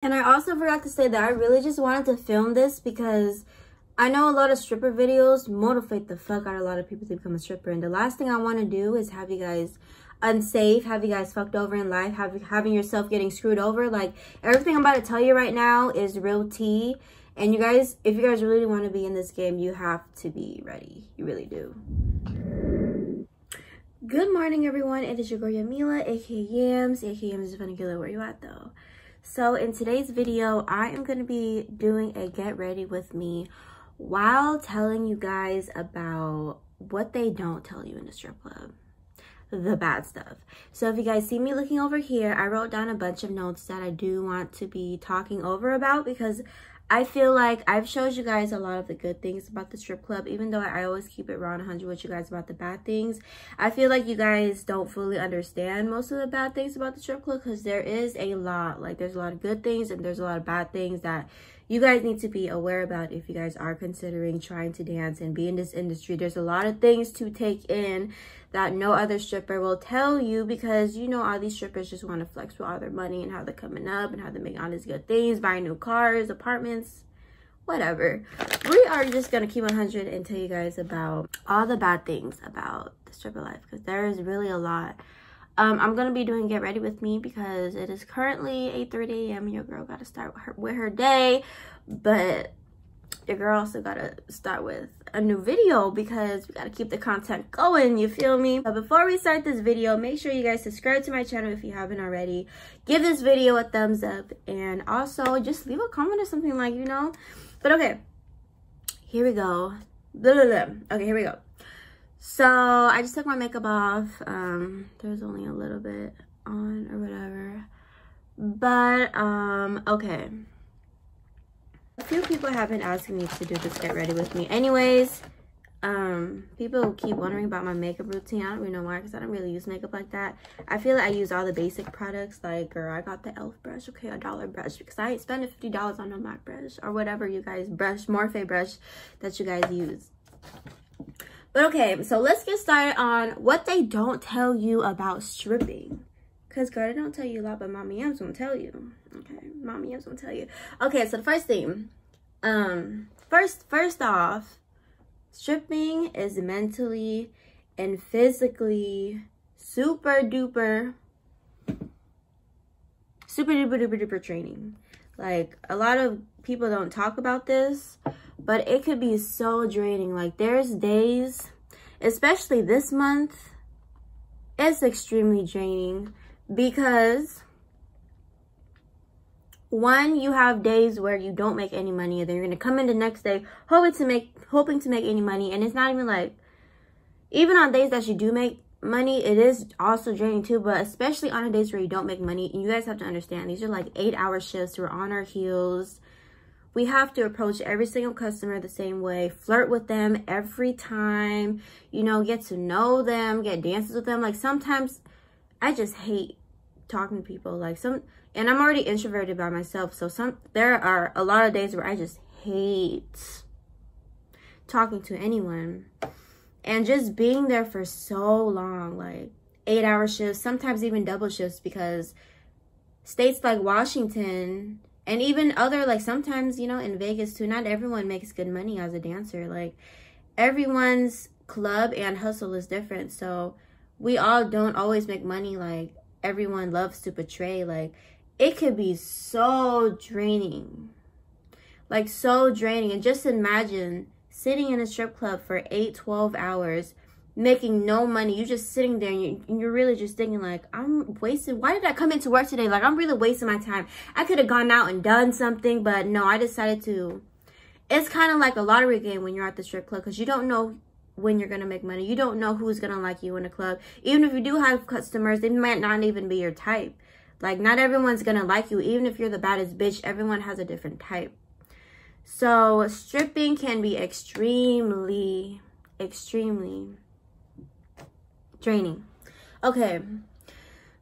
And I also forgot to say that I really just wanted to film this because I know a lot of stripper videos motivate the fuck out of a lot of people to become a stripper. And the last thing I want to do is have you guys unsafe, have you guys fucked over in life, having yourself getting screwed over. Like, everything I'm about to tell you right now is real tea. And you guys, if you guys really want to be in this game, you have to be ready. You really do. Good morning, everyone. It is your girl Yamila, aka Yams, aka YAMZINTHISBITCHFINNAGETLITWYAT. Where you at, though? So in today's video, I am going to be doing a get ready with me while telling you guys about what they don't tell you in the strip club. The bad stuff. So if you guys see me looking over here, I wrote down a bunch of notes that I do want to be talking over about because I feel like I've showed you guys a lot of the good things about the strip club, even though I always keep it raw and 100 with you guys about the bad things. I feel like you guys don't fully understand most of the bad things about the strip club because there is a lot. Like, there's a lot of good things and there's a lot of bad things that you guys need to be aware about if you guys are considering trying to dance and be in this industry. There's a lot of things to take in that no other stripper will tell you because, you know, all these strippers just want to flex with all their money and how they're coming up and how they make all these good things, buying new cars, apartments, whatever. We are just going to keep 100 and tell you guys about all the bad things about the stripper life because there is really a lot. I'm going to be doing Get Ready With Me because it is currently 8:30 a.m. Your girl got to start with her day, but your girl also got to start with a new video because we got to keep the content going, you feel me? But before we start this video, make sure you guys subscribe to my channel if you haven't already. Give this video a thumbs up and also just leave a comment or something, like, you know. But okay, here we go. Okay, here we go. So I just took my makeup off. There's only a little bit on or whatever, but okay. A few people have been asking me to do this Get Ready With Me. Anyways, people keep wondering about my makeup routine. I don't really know why, because I don't really use makeup like that. I feel like I use all the basic products. Like, girl, I got the e.l.f. brush, okay, $1 brush, because I ain't spending $50 on a MAC brush or whatever you guys Morphe brush that you guys use. But okay, so let's get started on what they don't tell you about stripping. Because, girl, they don't tell you a lot, but Mommy Yams won't tell you. Okay, Mommy Yams won't tell you. Okay, so the first thing, first off, stripping is mentally and physically super duper training. Like, a lot of people don't talk about this, but it could be so draining. Like, there's days, especially this month, it's extremely draining because one, you have days where you don't make any money, and then you're gonna come in the next day hoping to make any money, and it's not even like, even on days that you do make money, it is also draining too. But especially on the days where you don't make money, and you guys have to understand, these are like 8-hour shifts. We're on our heels. We have to approach every single customer the same way, flirt with them every time, you know, get to know them, get dances with them. Like, sometimes I just hate talking to people. Like, and I'm already introverted by myself, so there are a lot of days where I just hate talking to anyone. And just being there for so long, like 8-hour shifts, sometimes even double shifts, because states like Washington and even other, like, sometimes, you know, in Vegas too, not everyone makes good money as a dancer. Like, everyone's club and hustle is different, so we all don't always make money like everyone loves to portray. Like, it could be so draining, like so draining. And just imagine sitting in a strip club for 8-12 hours making no money. You just sitting there and you're really just thinking, like, I'm wasting, why did I come into work today? Like, I'm really wasting my time. I could have gone out and done something, but no, I decided to. It's kind of like a lottery game when you're at the strip club, because you don't know when you're gonna make money. You don't know who's gonna like you in a club. Even if you do have customers, they might not even be your type. Like, not everyone's gonna like you. Even if you're the baddest bitch, everyone has a different type. So stripping can be extremely draining. Okay,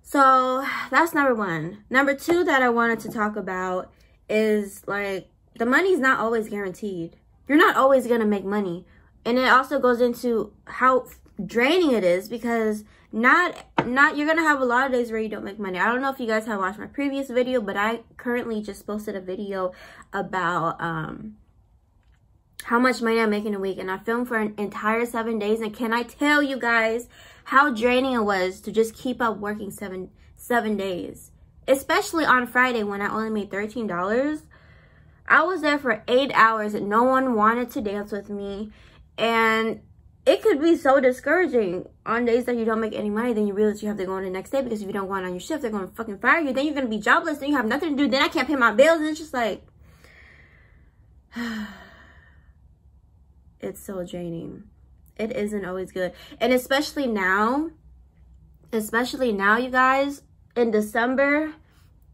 so that's number one. Number two that I wanted to talk about is, like, the money's not always guaranteed. You're not always gonna make money. And it also goes into how draining it is, because not you're gonna have a lot of days where you don't make money. I don't know if you guys have watched my previous video, but I currently just posted a video about how much money I make in a week, and I filmed for an entire 7 days. And can I tell you guys how draining it was to just keep up working seven days, especially on Friday when I only made $13. I was there for 8 hours and no one wanted to dance with me, and it could be so discouraging on days that you don't make any money. Then you realize you have to go on the next day, because if you don't go on your shift, they're going to fucking fire you. Then you're going to be jobless. Then you have nothing to do. Then I can't pay my bills. And it's just like, it's so draining. It isn't always good. And especially now, you guys, in December.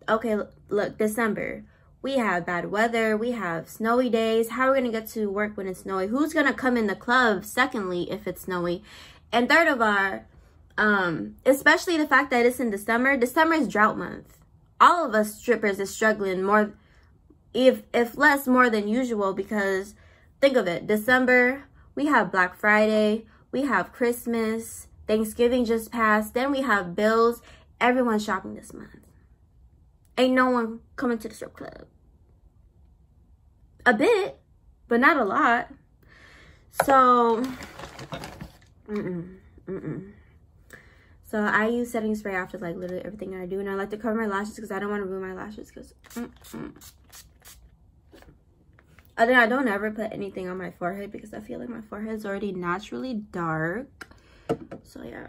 Okay, look, December. We have bad weather. We have snowy days. How are we going to get to work when it's snowy? Who's going to come in the club, secondly, if it's snowy? And third of all, especially the fact that it's in December. December is drought month. All of us strippers is struggling more, if less, more than usual, because think of it. December, we have Black Friday. We have Christmas. Thanksgiving just passed. Then we have bills. Everyone's shopping this month. Ain't no one coming to the strip club. A bit, but not a lot. So, So I use setting spray after like literally everything I do. And I like to cover my lashes because I don't want to ruin my lashes. Because, And then I don't ever put anything on my forehead because I feel like my forehead is already naturally dark. So yeah.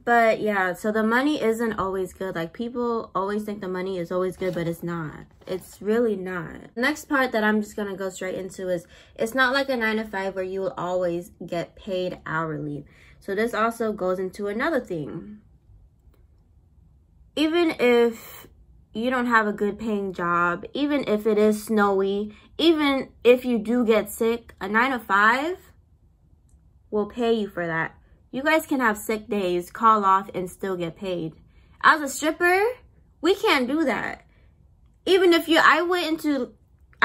But yeah, so the money isn't always good. Like, people always think the money is always good, but it's not. It's really not. Next part that I'm just gonna go straight into is, it's not like a 9-to-5 where you will always get paid hourly. So this also goes into another thing. Even if you don't have a good paying job, even if it is snowy, even if you do get sick, a 9-to-5 will pay you for that. You guys can have sick days, call off, and still get paid. As a stripper, we can't do that. Even if I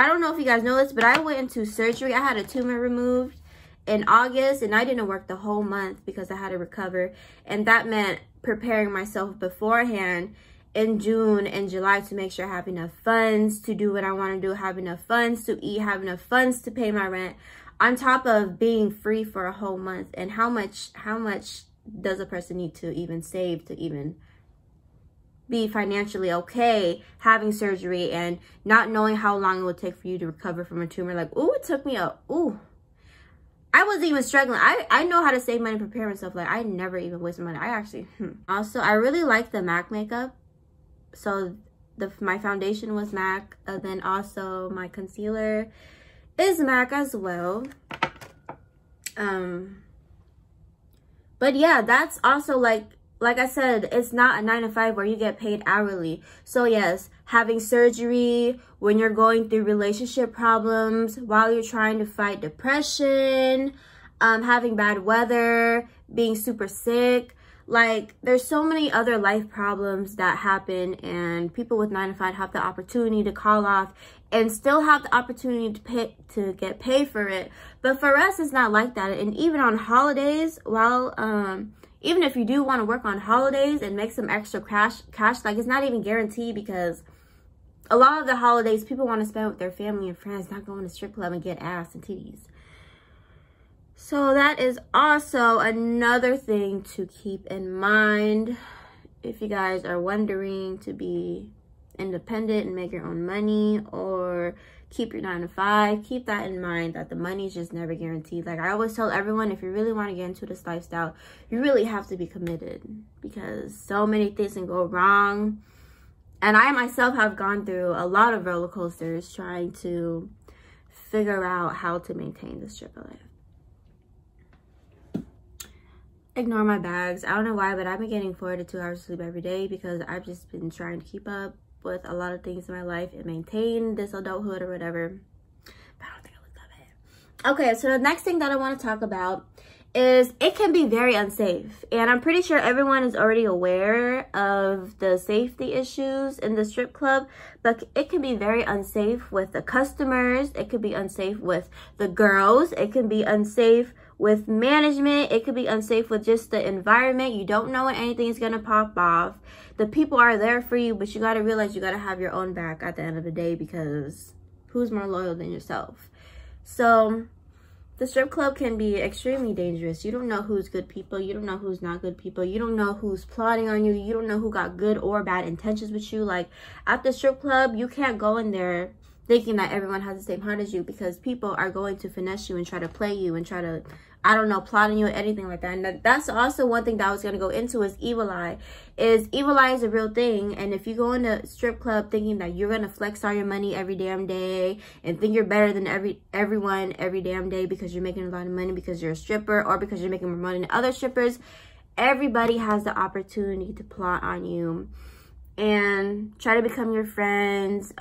don't know if you guys know this, but I went into surgery. I had a tumor removed in August, and I didn't work the whole month because I had to recover. And that meant preparing myself beforehand in June and July to make sure I have enough funds to do what I want to do, have enough funds to eat, have enough funds to pay my rent, on top of being free for a whole month. And how much does a person need to even save to even be financially okay having surgery and not knowing how long it would take for you to recover from a tumor? Like, ooh, it took me I wasn't even struggling. I know how to save money, prepare myself. Like, I never even wasted money. I actually Also, I really like the MAC makeup. So my foundation was MAC, then also my concealer is MAC as well. But yeah, that's also like I said, it's not a 9-to-5 where you get paid hourly. So yes, having surgery, when you're going through relationship problems, while you're trying to fight depression, having bad weather, being super sick, like, there's so many other life problems that happen, and people with 9-to-5 have the opportunity to call off and still have the opportunity to get paid for it. But for us, it's not like that. And even on holidays, well, even if you do want to work on holidays and make some extra cash, like, it's not even guaranteed, because a lot of the holidays people want to spend with their family and friends, not going to strip club and get ass and titties. So that is also another thing to keep in mind if you guys are wondering to be independent and make your own money, or keep your 9-to-5. Keep that in mind, that the money is just never guaranteed. Like, I always tell everyone, if you really want to get into this lifestyle, you really have to be committed, because so many things can go wrong. And I myself have gone through a lot of roller coasters trying to figure out how to maintain this stripper life. Ignore my bags. I don't know why, but I've been getting 4 to 2 hours of sleep every day, because I've just been trying to keep up with a lot of things in my life and maintain this adulthood or whatever. But I don't think I look that bad. Okay, so the next thing that I want to talk about is, it can be very unsafe. And I'm pretty sure everyone is already aware of the safety issues in the strip club, but it can be very unsafe with the customers. It could be unsafe with the girls. It can be unsafe with management. It could be unsafe with just the environment. You don't know when anything is going to pop off. The people are there for you, but you got to realize you got to have your own back at the end of the day, because who's more loyal than yourself? So the strip club can be extremely dangerous. You don't know who's good people. You don't know who's not good people. You don't know who's plotting on you. You don't know who got good or bad intentions with you. Like, at the strip club, you can't go in there thinking that everyone has the same heart as you, because people are going to finesse you and try to play you and try to, I don't know, plot on you or anything like that. And that's also one thing that I was going to go into is evil eye. Evil eye is a real thing. And if you go in a strip club thinking that you're going to flex all your money every damn day and think you're better than everyone every damn day because you're making a lot of money because you're a stripper or because you're making more money than other strippers, everybody has the opportunity to plot on you and try to become your friends.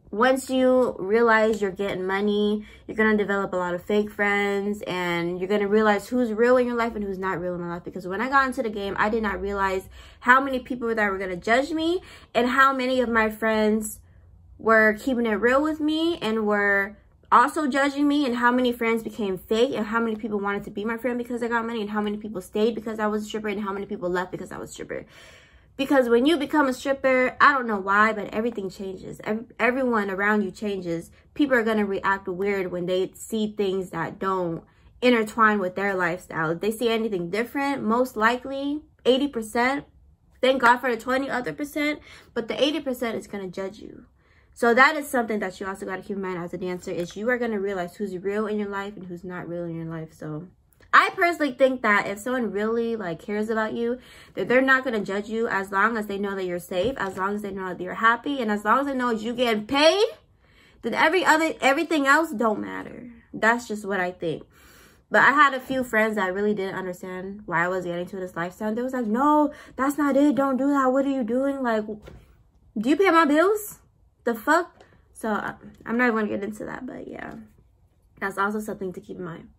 Once you realize you're getting money, you're going to develop a lot of fake friends, and you're going to realize who's real in your life and who's not real in my life. Because when I got into the game, I did not realize how many people that were going to judge me and how many of my friends were keeping it real with me and were also judging me, and how many friends became fake, and how many people wanted to be my friend because I got money, and how many people stayed because I was a stripper, and how many people left because I was a stripper. Because when you become a stripper, I don't know why, but everything changes. Everyone around you changes. People are going to react weird when they see things that don't intertwine with their lifestyle. If they see anything different, most likely 80%, thank God for the 20 other percent, but the 80% is going to judge you. So that is something that you also got to keep in mind as a dancer, is you are going to realize who's real in your life and who's not real in your life. So I personally think that if someone really like cares about you, that they're not going to judge you as long as they know that you're safe, as long as they know that you're happy, and as long as they know you getting paid, then everything else don't matter. That's just what I think. But I had a few friends that really didn't understand why I was getting to this lifestyle. They was like, no, that's not it. Don't do that. What are you doing? Like, do you pay my bills? The fuck? So I'm not even going to get into that, but yeah, that's also something to keep in mind.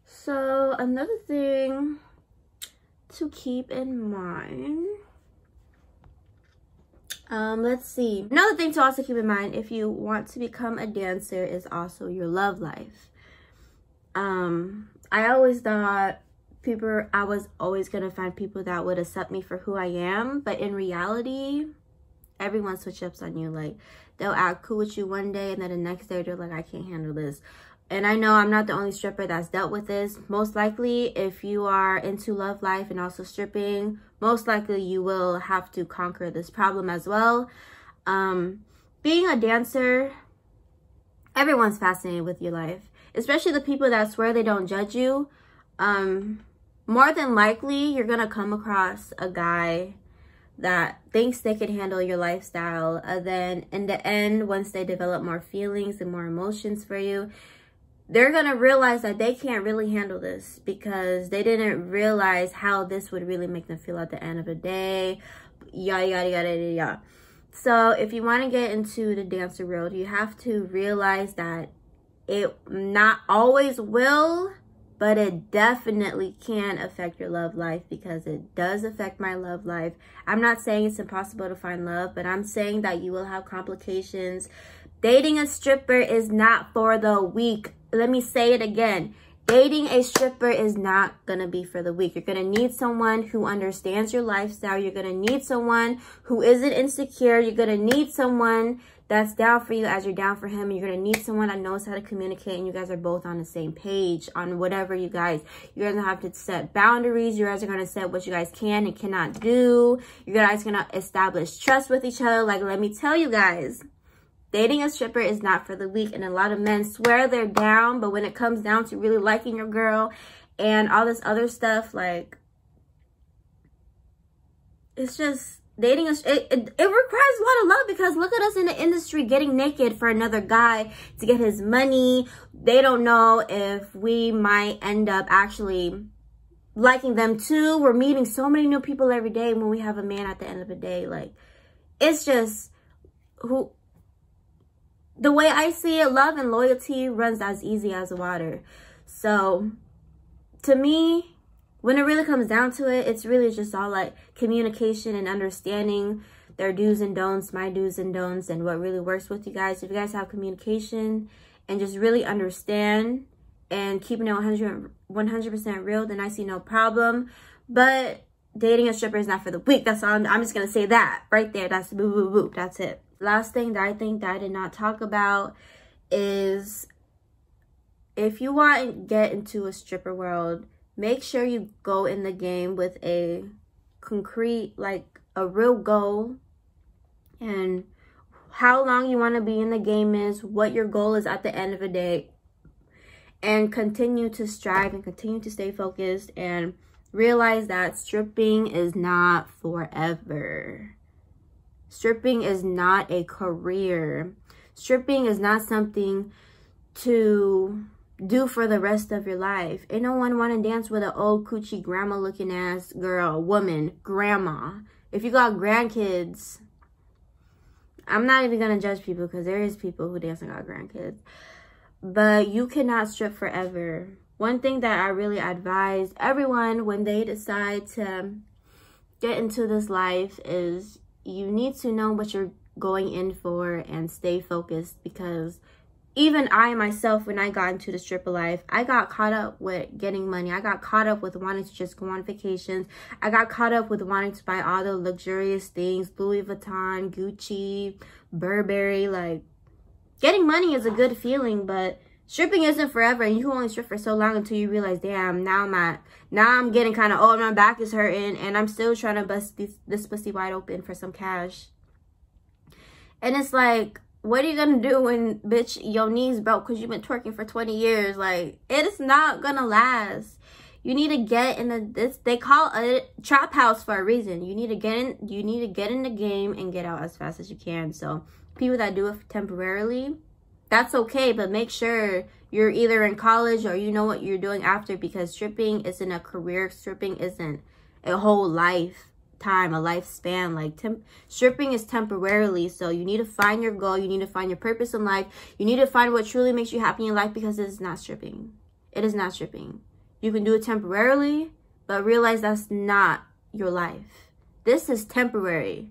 So another thing to keep in mind, let's see. Another thing to also keep in mind if you want to become a dancer is also your love life. I always thought I was always gonna find people that would accept me for who I am, but in reality, everyone switch ups on you. Like, they'll act cool with you one day, and then the next day they're like, I can't handle this. And I know I'm not the only stripper that's dealt with this. Most likely, if you are into love life and also stripping, most likely you will have to conquer this problem as well. Being a dancer, everyone's fascinated with your life, especially the people that swear they don't judge you. More than likely, you're gonna come across a guy that thinks they can handle your lifestyle. Then in the end, once they develop more feelings and more emotions for you, they're going to realize that they can't really handle this because they didn't realize how this would really make them feel at the end of the day. Yada, yada, yada, yada, yada. So if you want to get into the dancer world, you have to realize that it not always will, but it definitely can affect your love life, because it does affect my love life. I'm not saying it's impossible to find love, but I'm saying that you will have complications. Dating a stripper is not for the weak. Let me say it again. Dating a stripper is not going to be for the weak. You're going to need someone who understands your lifestyle. You're going to need someone who isn't insecure. You're going to need someone that's down for you as you're down for him. And you're going to need someone that knows how to communicate, and you guys are both on the same page on whatever you guys are going to have to set boundaries. You guys are going to set what you guys can and cannot do. You guys are going to establish trust with each other. Like, let me tell you guys, dating a stripper is not for the weak. And a lot of men swear they're down, but when it comes down to really liking your girl and all this other stuff, like, it's just, dating it requires a lot of love, because look at us in the industry getting naked for another guy to get his money. They don't know if we might end up actually liking them too. We're meeting so many new people every day when we have a man at the end of the day. Like, it's just the way I see it, love and loyalty runs as easy as water. So to me, when it really comes down to it, it's really just all like communication and understanding their do's and don'ts, my do's and don'ts, and what really works with you guys. If you guys have communication and just really understand and keeping it 100% real, then I see no problem. But dating a stripper is not for the weak. That's all. I'm just going to say that right there. That's boo, boo, boo. That's it. Last thing that I think that I did not talk about is if you want to get into a stripper world, make sure you go in the game with a concrete, like a real goal, and how long you want to be in the game is, what your goal is at the end of the day, and continue to strive and continue to stay focused and realize that stripping is not forever. Stripping is not a career. Stripping is not something to do for the rest of your life. Ain't no one want to dance with an old coochie grandma looking ass girl, woman, grandma. If you got grandkids, I'm not even going to judge people because there is people who dance and got grandkids. But you cannot strip forever. One thing that I really advise everyone when they decide to get into this life is you need to know what you're going in for and stay focused, because even I myself, when I got into the stripper life, I got caught up with getting money. I got caught up with wanting to just go on vacations. I got caught up with wanting to buy all the luxurious things, Louis Vuitton, Gucci, Burberry. Like, getting money is a good feeling, but stripping isn't forever, and you can only strip for so long until you realize, damn, now I'm getting kind of old, my back is hurting, and I'm still trying to bust this pussy wide open for some cash. And it's like, what are you gonna do when, bitch, your knees broke because you've been twerking for 20 years? Like, it is not gonna last. You need to get in they call it trap house for a reason. You need to get in the game and get out as fast as you can. So people that do it temporarily, that's okay, but make sure you're either in college or you know what you're doing after, because stripping isn't a career. Stripping isn't a whole lifetime, a lifespan. Like, stripping is temporarily. So you need to find your goal. You need to find your purpose in life. You need to find what truly makes you happy in life, because it is not stripping. It is not stripping. You can do it temporarily, but realize that's not your life. This is temporary.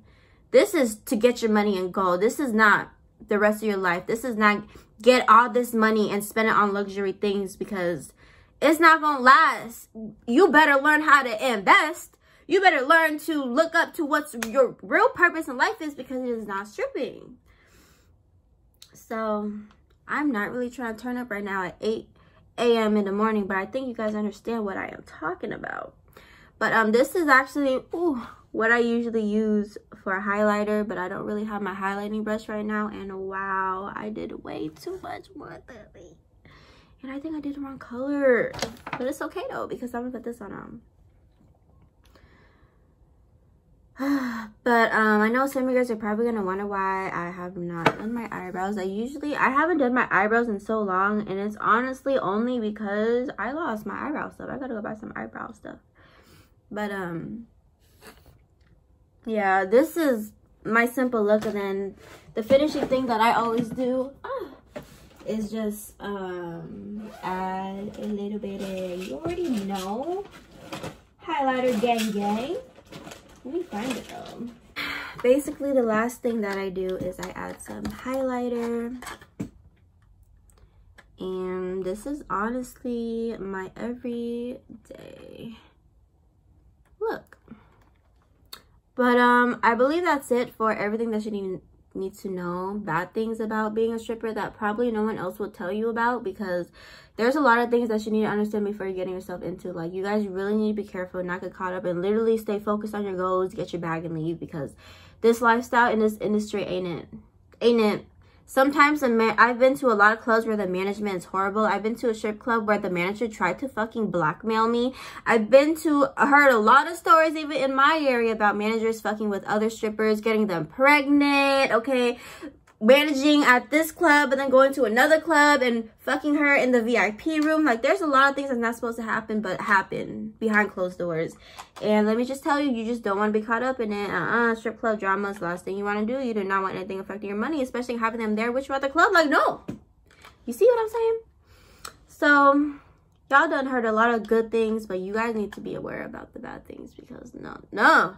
This is to get your money and go. This is not the rest of your life. This is not get all this money and spend it on luxury things, because it's not gonna last. You better learn how to invest. You better learn to look up to what's your real purpose in life is, because it is not stripping. So I'm not really trying to turn up right now at 8 a.m. in the morning, but I think you guys understand what I am talking about. But this is actually what I usually use for a highlighter, but I don't really have my highlighting brush right now. And wow, I did way too much more than me. And I think I did the wrong color. But it's okay though, because I'm gonna put this on. But I know some of you guys are probably gonna wonder why I have not done my eyebrows. I haven't done my eyebrows in so long, and it's honestly only because I lost my eyebrow stuff. I gotta go buy some eyebrow stuff. But yeah, this is my simple look, and then the finishing thing that I always do is just add a little bit of, you already know, highlighter gang gang. Let me find it though. Basically, the last thing that I do is I add some highlighter, and this is honestly my everyday look. But I believe that's it for everything that you need to know. Bad things about being a stripper that probably no one else will tell you about, because there's a lot of things that you need to understand before you're getting yourself into. Like, you guys really need to be careful, not get caught up, and literally stay focused on your goals, get your bag and leave, because this lifestyle in this industry ain't it. Sometimes I've been to a lot of clubs where the management is horrible. I've been to a strip club where the manager tried to fucking blackmail me. I've heard a lot of stories even in my area about managers fucking with other strippers, getting them pregnant, okay? Managing at this club and then going to another club and fucking her in the VIP room. Like, there's a lot of things that's not supposed to happen, but happen behind closed doors. And let me just tell you, you just don't want to be caught up in it. Strip club drama is the last thing you want to do. You do not want anything affecting your money, especially having them there with you at the club. Like, no. You see what I'm saying? So, y'all done heard a lot of good things, but you guys need to be aware about the bad things, because no.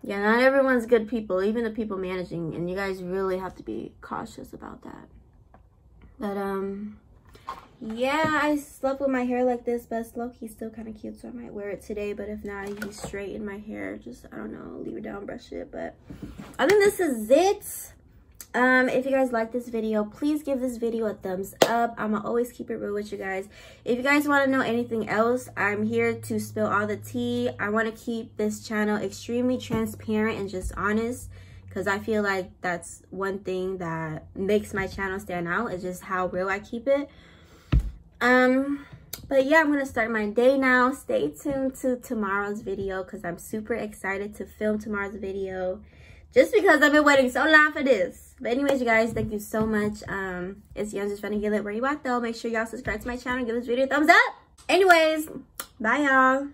Yeah, not everyone's good people, even the people managing, and you guys really have to be cautious about that. But yeah, I slept with my hair like this, but low-key still kind of cute, so I might wear it today. But if not, I usually straighten my hair, just, I don't know, leave it down, brush it. But I think this is it. If you guys like this video, please give this video a thumbs up. I'ma always keep it real with you guys. If you guys want to know anything else, I'm here to spill all the tea. I want to keep this channel extremely transparent and just honest, because I feel like that's one thing that makes my channel stand out, is just how real I keep it. But yeah, I'm gonna start my day now. Stay tuned to tomorrow's video, because I'm super excited to film tomorrow's video, just because I've been waiting so long for this. But anyways, you guys, thank you so much. It's YAMZINTHISBITCHFINNAGETLITWYAT. Where you at though? Make sure y'all subscribe to my channel, give this video a thumbs up. Anyways, bye y'all.